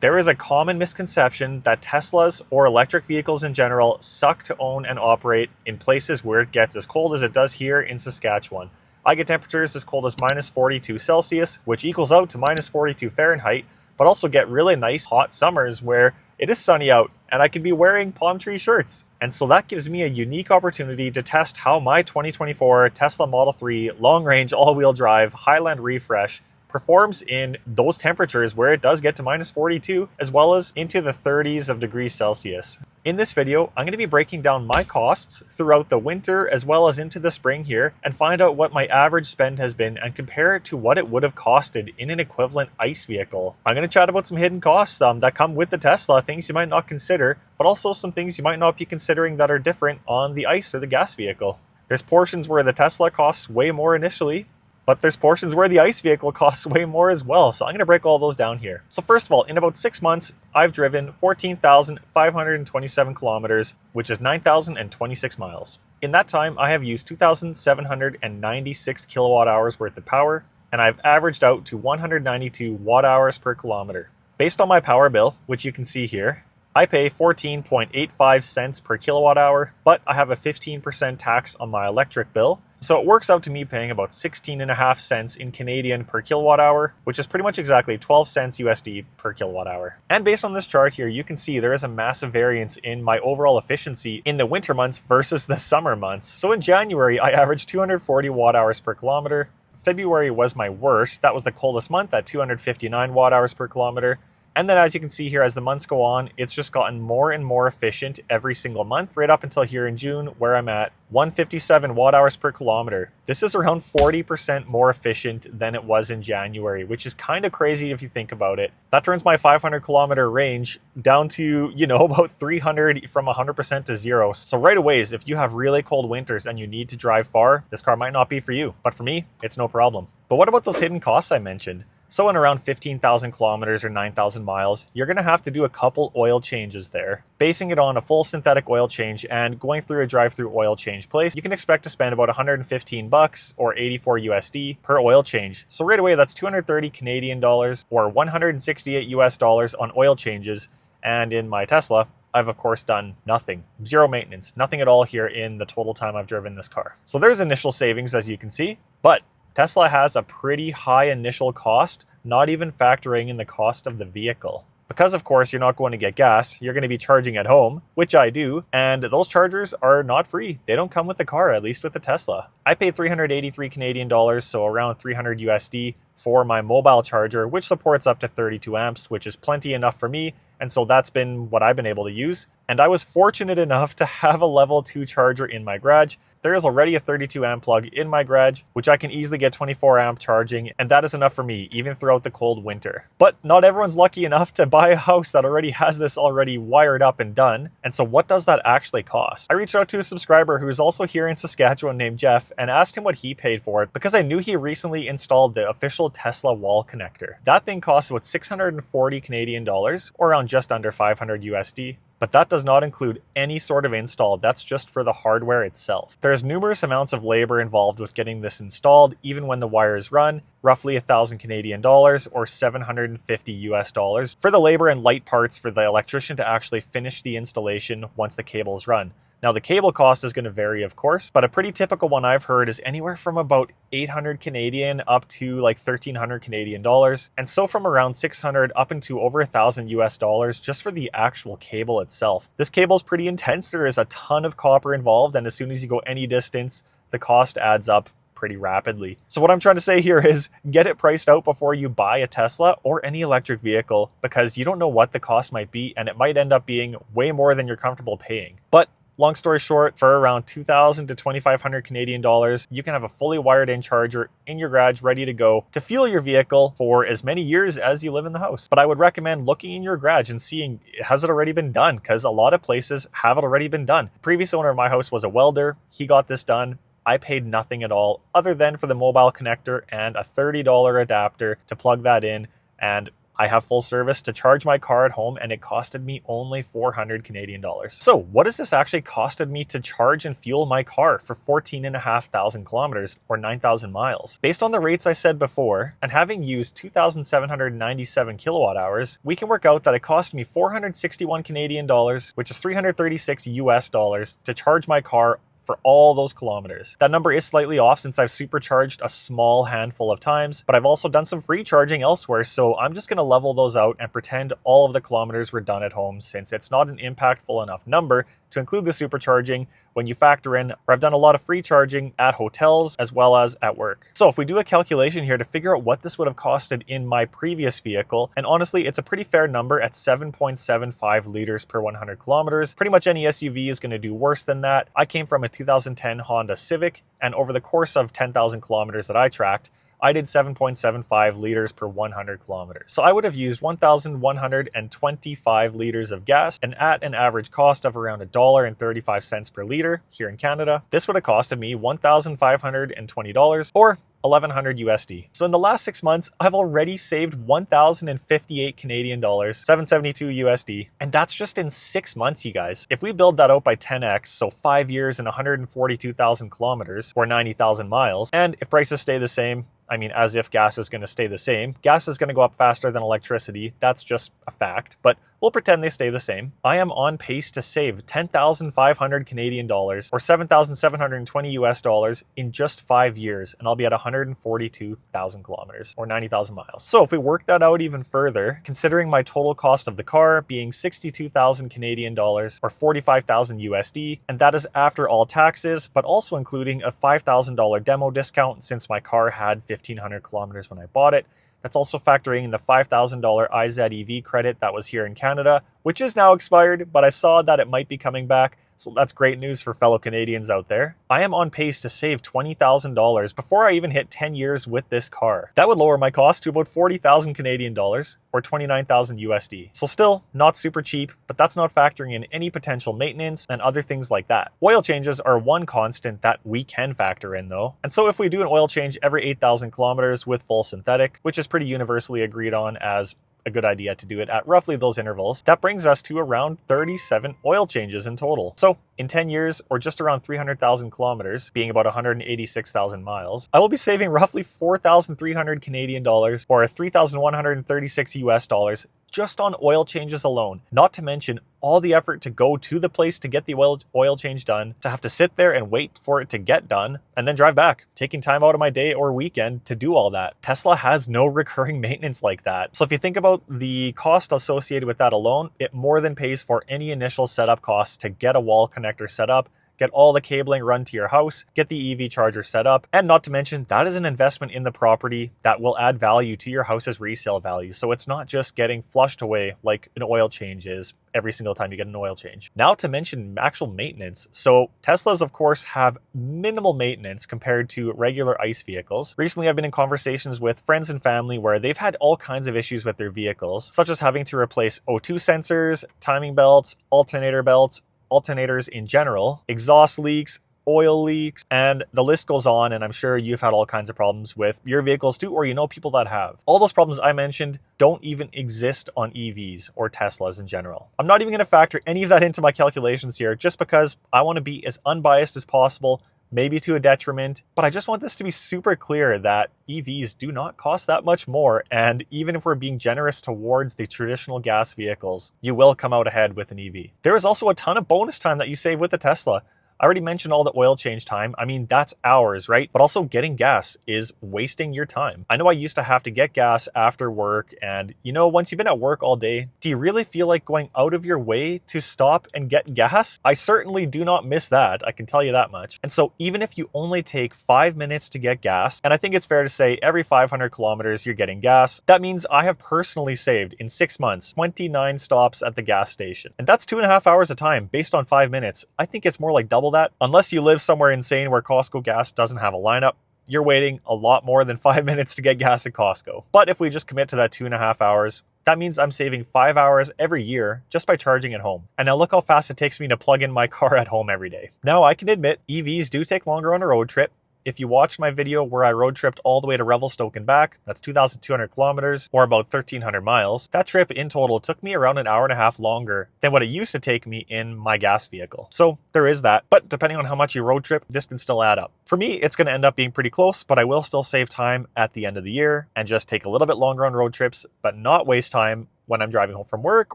There is a common misconception that Teslas or electric vehicles in general suck to own and operate in places where it gets as cold as it does here in Saskatchewan. I get temperatures as cold as minus 42 Celsius, which equals out to minus 42 Fahrenheit, but also get really nice hot summers where it is sunny out and I can be wearing palm tree shirts. And so that gives me a unique opportunity to test how my 2024 Tesla Model 3 long-range all-wheel drive Highland Refresh performs in those temperatures where it does get to minus 42 as well as into the 30s of degrees Celsius. In this video, I'm going to be breaking down my costs throughout the winter as well as into the spring here and find out what my average spend has been and compare it to what it would have costed in an equivalent ICE vehicle. I'm going to chat about some hidden costs that come with the Tesla, things you might not consider, but also some things you might not be considering that are different on the ICE or the gas vehicle. There's portions where the Tesla costs way more initially, but there's portions where the ICE vehicle costs way more as well. So I'm going to break all those down here. So first of all, in about 6 months, I've driven 14,527 kilometers, which is 9,026 miles. In that time, I have used 2,796 kilowatt hours worth of power, and I've averaged out to 192 watt hours per kilometer. Based on my power bill, which you can see here, I pay 14.85 cents per kilowatt hour, but I have a 15% tax on my electric bill. So it works out to me paying about 16.5 cents in Canadian per kilowatt hour, which is pretty much exactly 12 cents USD per kilowatt hour. And based on this chart here, you can see there is a massive variance in my overall efficiency in the winter months versus the summer months. So in January, I averaged 240 watt hours per kilometer. February was my worst. That was the coldest month at 259 watt hours per kilometer. And then as you can see here, as the months go on, it's just gotten more and more efficient every single month, right up until here in June, where I'm at 157 watt hours per kilometer. This is around 40% more efficient than it was in January, which is kind of crazy if you think about it. That turns my 500 kilometer range down to, about 300 from 100% to zero. So right away, if you have really cold winters and you need to drive far, this car might not be for you. But for me, it's no problem. But what about those hidden costs I mentioned? So in around 15,000 kilometers or 9,000 miles, you're going to have to do a couple oil changes there. Basing it on a full synthetic oil change and going through a drive-through oil change place, you can expect to spend about 115 bucks or 84 USD per oil change. So right away, that's 230 Canadian dollars or 168 US dollars on oil changes. And in my Tesla, I've of course done nothing, zero maintenance, nothing at all here in the total time I've driven this car. So there's initial savings, as you can see, but Tesla has a pretty high initial cost, not even factoring in the cost of the vehicle. Because of course you're not going to get gas, you're going to be charging at home, which I do, and those chargers are not free. They don't come with the car, at least with the Tesla. I paid 383 Canadian dollars, so around 300 USD for my mobile charger, which supports up to 32 amps, which is plenty enough for me. And so that's been what I've been able to use. And I was fortunate enough to have a level 2 charger in my garage. There is already a 32 amp plug in my garage, which I can easily get 24 amp charging. And that is enough for me, even throughout the cold winter. But not everyone's lucky enough to buy a house that already has this already wired up and done. And so what does that actually cost? I reached out to a subscriber who is also here in Saskatchewan named Jeff and asked him what he paid for it because I knew he recently installed the official Tesla wall connector. That thing costs about 640 Canadian dollars or around just under 500 USD. But that does not include any sort of install. That's just for the hardware itself. There's numerous amounts of labor involved with getting this installed, even when the wires run, roughly 1,000 Canadian dollars or 750 US dollars for the labor and light parts for the electrician to actually finish the installation once the cables run. Now the cable cost is going to vary, of course, but a pretty typical one I've heard is anywhere from about 800 Canadian up to like 1,300 Canadian dollars. And so from around 600 up into over 1,000 US dollars just for the actual cable itself. This cable is pretty intense. There is a ton of copper involved. And as soon as you go any distance, the cost adds up pretty rapidly. So what I'm trying to say here is get it priced out before you buy a Tesla or any electric vehicle because you don't know what the cost might be and it might end up being way more than you're comfortable paying. But long story short, for around 2,000 to 2,500 Canadian dollars, you can have a fully wired in charger in your garage ready to go to fuel your vehicle for as many years as you live in the house. But I would recommend looking in your garage and seeing, has it already been done? Because a lot of places have it already been done. The previous owner of my house was a welder. He got this done. I paid nothing at all other than for the mobile connector and a $30 adapter to plug that in. And I have full service to charge my car at home, and it costed me only 400 Canadian dollars. So what has this actually costed me to charge and fuel my car for 14,500 kilometers or 9,000 miles? Based on the rates I said before, and having used 2,797 kilowatt hours, we can work out that it cost me 461 Canadian dollars, which is 336 US dollars, to charge my car for all those kilometers. That number is slightly off since I've supercharged a small handful of times, but I've also done some free charging elsewhere, so I'm just going to level those out and pretend all of the kilometers were done at home, since it's not an impactful enough number to include the supercharging when you factor in, or I've done a lot of free charging at hotels as well as at work. So if we do a calculation here to figure out what this would have costed in my previous vehicle, and honestly, it's a pretty fair number at 7.75 liters per 100 kilometers. Pretty much any SUV is going to do worse than that. I came from a 2010 Honda Civic, and over the course of 10,000 kilometers that I tracked, I did 7.75 liters per 100 kilometers. So I would have used 1,125 liters of gas, and at an average cost of around $1.35 per liter here in Canada, this would have costed me $1,520 or 1,100 USD. So in the last 6 months, I've already saved 1,058 Canadian dollars, 772 USD. And that's just in 6 months, you guys. If we build that out by 10x, so 5 years and 142,000 kilometers or 90,000 miles, and if prices stay the same, I mean, as if gas is going to stay the same. Gas is going to go up faster than electricity. That's just a fact, but we'll pretend they stay the same. I am on pace to save 10,500 Canadian dollars or 7,720 US dollars in just 5 years, and I'll be at 142,000 kilometers or 90,000 miles. So if we work that out even further, considering my total cost of the car being 62,000 Canadian dollars or 45,000 USD, and that is after all taxes, but also including a $5,000 demo discount since my car had 1,500 kilometers when I bought it. That's also factoring in the $5,000 IZEV credit that was here in Canada, which is now expired, but I saw that it might be coming back. So that's great news for fellow Canadians out there. I am on pace to save $20,000 before I even hit 10 years with this car. That would lower my cost to about 40,000 Canadian dollars or 29,000 USD. So still not super cheap, but that's not factoring in any potential maintenance and other things like that. Oil changes are one constant that we can factor in though. And so if we do an oil change every 8,000 kilometers with full synthetic, which is pretty universally agreed on as a good idea to do it at roughly those intervals, that brings us to around 37 oil changes in total. So in 10 years, or just around 300,000 kilometers, being about 186,000 miles, I will be saving roughly 4,300 Canadian dollars or 3,136 US dollars just on oil changes alone, not to mention all the effort to go to the place to get the oil change done, to have to sit there and wait for it to get done, and then drive back, taking time out of my day or weekend to do all that. Tesla has no recurring maintenance like that. So if you think about the cost associated with that alone, it more than pays for any initial setup costs to get a wall connector set up, get all the cabling run to your house, get the EV charger set up, and not to mention that is an investment in the property that will add value to your house's resale value. So it's not just getting flushed away like an oil change is every single time you get an oil change. Now to mention actual maintenance. So Teslas, of course, have minimal maintenance compared to regular ICE vehicles. Recently, I've been in conversations with friends and family where they've had all kinds of issues with their vehicles, such as having to replace O2 sensors, timing belts, alternators in general, exhaust leaks, oil leaks, and the list goes on, and I'm sure you've had all kinds of problems with your vehicles too, or you know people that have. All those problems I mentioned don't even exist on EVs or Teslas in general. I'm not even going to factor any of that into my calculations here just because I want to be as unbiased as possible, maybe to a detriment, but I just want this to be super clear that EVs do not cost that much more, and even if we're being generous towards the traditional gas vehicles, you will come out ahead with an EV. There is also a ton of bonus time that you save with the Tesla. I already mentioned all the oil change time. I mean, that's hours, right? But also getting gas is wasting your time. I know I used to have to get gas after work, and you know, once you've been at work all day, do you really feel like going out of your way to stop and get gas? I certainly do not miss that, I can tell you that much. And so even if you only take 5 minutes to get gas, and I think it's fair to say every 500 kilometers you're getting gas, that means I have personally saved in 6 months 29 stops at the gas station. And that's 2.5 hours of time based on 5 minutes. I think it's more like double that. Unless you live somewhere insane where Costco gas doesn't have a lineup, you're waiting a lot more than 5 minutes to get gas at Costco. But if we just commit to that 2.5 hours, that means I'm saving 5 hours every year just by charging at home. And now look how fast it takes me to plug in my car at home every day. Now I can admit EVs do take longer on a road trip. If you watched my video where I road tripped all the way to Revelstoke and back, that's 2,200 kilometers or about 1,300 miles. That trip in total took me around an hour and a half longer than what it used to take me in my gas vehicle. So there is that, but depending on how much you road trip, this can still add up. For me, it's going to end up being pretty close, but I will still save time at the end of the year and just take a little bit longer on road trips, but not waste time when I'm driving home from work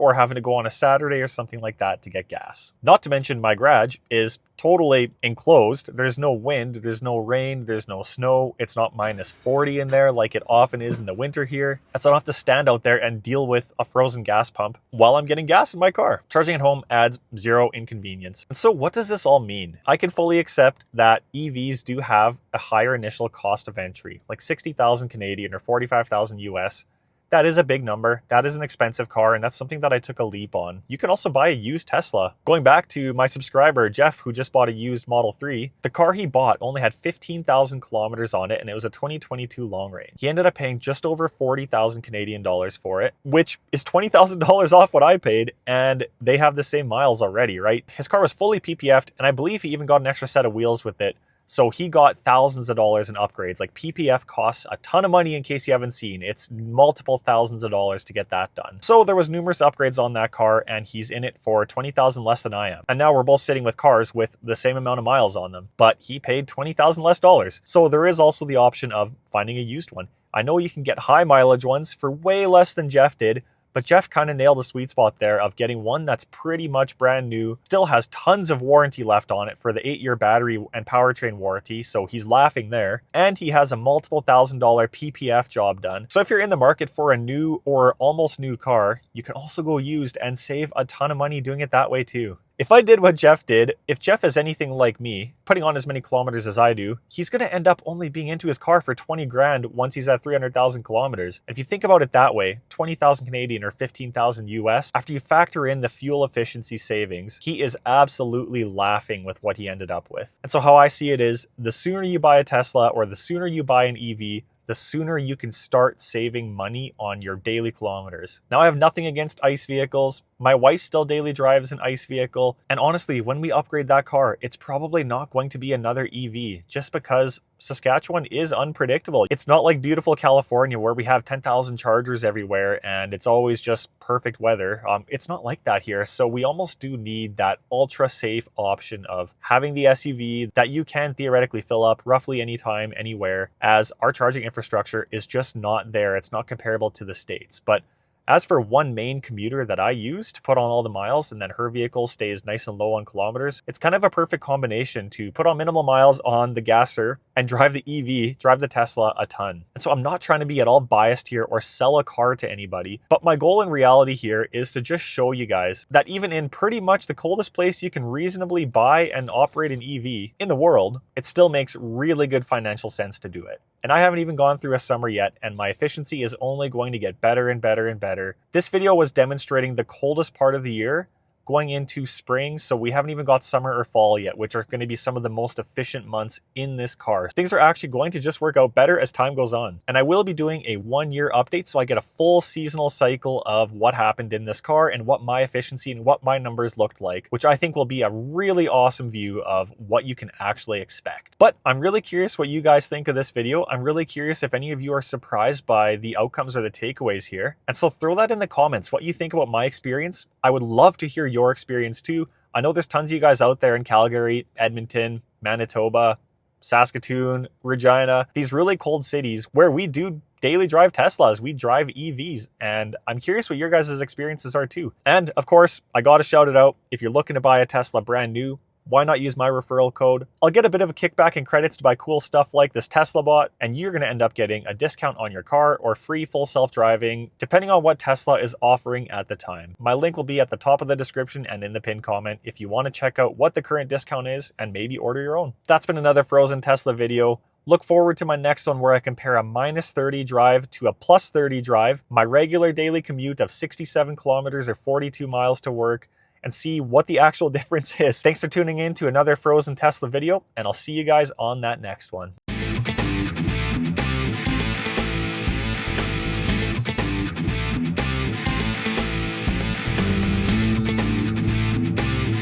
or having to go on a Saturday or something like that to get gas. Not to mention my garage is totally enclosed. There's no wind, there's no rain, there's no snow. It's not minus 40 in there like it often is in the winter here. And so I don't have to stand out there and deal with a frozen gas pump while I'm getting gas in my car. Charging at home adds zero inconvenience. And so what does this all mean? I can fully accept that EVs do have a higher initial cost of entry, like 60,000 Canadian or 45,000 US. That is a big number. That is an expensive car, and that's something that I took a leap on. You can also buy a used Tesla. Going back to my subscriber, Jeff, who just bought a used Model 3, the car he bought only had 15,000 kilometers on it, and it was a 2022 long range. He ended up paying just over 40,000 Canadian dollars for it, which is $20,000 off what I paid, and they have the same miles already, right? His car was fully PPF'd, and I believe he even got an extra set of wheels with it. So he got thousands of dollars in upgrades. Like PPF costs a ton of money in case you haven't seen. It's multiple thousands of dollars to get that done. So there was numerous upgrades on that car and he's in it for 20,000 less than I am. And now we're both sitting with cars with the same amount of miles on them, but he paid 20,000 less dollars. So there is also the option of finding a used one. I know you can get high mileage ones for way less than Jeff did, but Jeff kind of nailed the sweet spot there of getting one that's pretty much brand new, still has tons of warranty left on it for the 8-year battery and powertrain warranty, so he's laughing there. And he has a multiple $1,000 PPF job done. So if you're in the market for a new or almost new car, you can also go used and save a ton of money doing it that way too. If I did what Jeff did, if Jeff is anything like me, putting on as many kilometers as I do, he's going to end up only being into his car for 20 grand once he's at 300,000 kilometers. If you think about it that way, 20,000 Canadian or 15,000 US, after you factor in the fuel efficiency savings, he is absolutely laughing with what he ended up with. And so how I see it is, the sooner you buy a Tesla or the sooner you buy an EV, the sooner you can start saving money on your daily kilometers. Now, I have nothing against ICE vehicles. My wife still daily drives an ICE vehicle. And honestly, when we upgrade that car, it's probably not going to be another EV just because Saskatchewan is unpredictable. It's not like beautiful California where we have 10,000 chargers everywhere and it's always just perfect weather. It's not like that here. So we almost do need that ultra safe option of having the SUV that you can theoretically fill up roughly anytime, anywhere, as our charging infrastructure is just not there. It's not comparable to the States. But as for one main commuter that I use to put on all the miles and then her vehicle stays nice and low on kilometers, it's kind of a perfect combination to put on minimal miles on the gasser and drive the EV, drive the Tesla a ton. And so I'm not trying to be at all biased here or sell a car to anybody, but my goal in reality here is to just show you guys that even in pretty much the coldest place you can reasonably buy and operate an EV in the world, it still makes really good financial sense to do it. And I haven't even gone through a summer yet, and my efficiency is only going to get better and better and better. This video was demonstrating the coldest part of the year going into spring, so we haven't even got summer or fall yet, which are going to be some of the most efficient months in this car. Things are actually going to just work out better as time goes on. And I will be doing a 1-year update so I get a full seasonal cycle of what happened in this car and what my efficiency and what my numbers looked like, which I think will be a really awesome view of what you can actually expect. But I'm really curious what you guys think of this video. I'm really curious if any of you are surprised by the outcomes or the takeaways here. And so throw that in the comments, what you think about my experience. I would love to hear your experience too. I know there's tons of you guys out there in Calgary, Edmonton, Manitoba, Saskatoon, Regina, these really cold cities where we do daily drive Teslas, we drive EVs, and I'm curious what your guys' experiences are too. And of course, I gotta shout it out, if you're looking to buy a Tesla brand new, why not use my referral code? I'll get a bit of a kickback and credits to buy cool stuff like this Tesla bot, and you're gonna end up getting a discount on your car or free full self-driving, depending on what Tesla is offering at the time. My link will be at the top of the description and in the pinned comment if you wanna check out what the current discount is and maybe order your own. That's been another Frozen Tesla video. Look forward to my next one where I compare a -30 drive to a +30 drive, my regular daily commute of 67 kilometers or 42 miles to work, and see what the actual difference is. Thanks for tuning in to another Frozen Tesla video, and I'll see you guys on that next one.